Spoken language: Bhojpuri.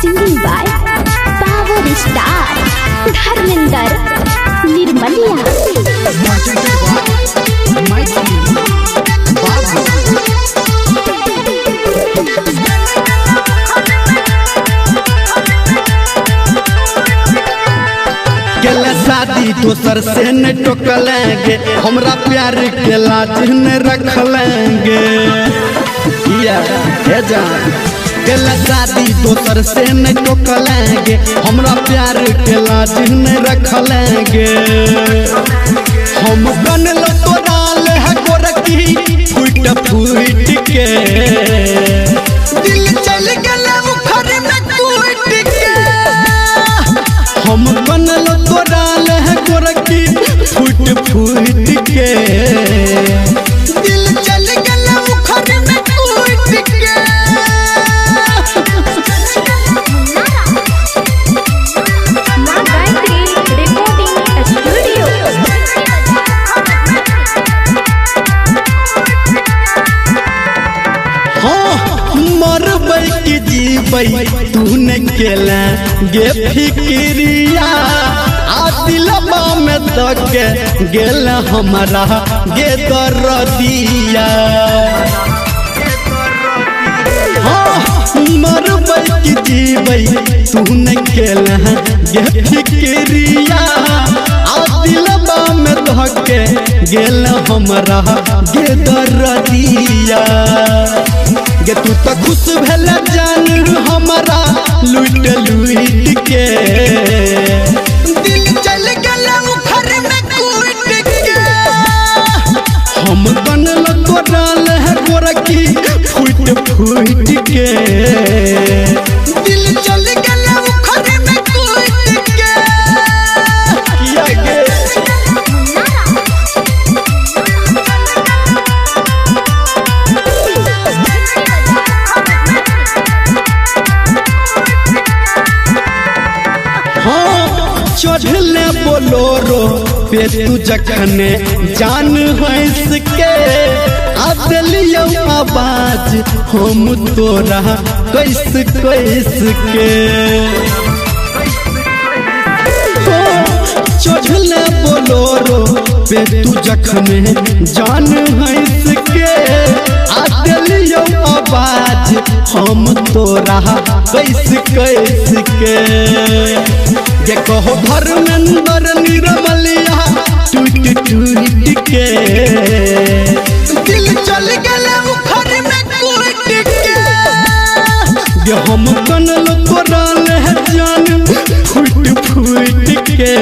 Singing by Power Star Dharmender शादी दोसर से न टोकलेंगे, हमरा प्यार के लाज न रख लेंगे। शादी दोसर से न टोकलेंगे, हमरा प्यार के लाज न रख लेंगे। हम बनल तोरा ले गोरकी फूट फूट के, दिल चल गया उखर में कूट के। हम बनल तोरा ले गोरकी फूट फूट के, दिल चल गया उखर में कूट के। तू न केला गे फिक्रिया, दिलबा में तक गेल हमारा गे दर्दिया। मरबै की जीबै तू न केला गे फिक्रिया, दिलबा में तक गेल हमारा गे दर्दिया। गे तू तो खुश भेल जान हमारा लूट लूट के, दिल चल गया उखर में कूट के। हम बनल तोरा ले गोरकी फूट फूट के, दिल चल गया उखर में कूट के। चढ़ले बोलोरो पे तू जखने जान हंस के, दिलियो आवाज हम तोरा कैस कैस के। चढ़ले बोलोरो पे तू जखने जान हंस के, दिलियो आवाज हम तोरा कैस कैस के। ये कहो धर्मेंद्र निर्मलिया टूट टूट के, दिल चल गया उखर में कूट के। ये हम बनल तोरा ले जान फूट फूट के।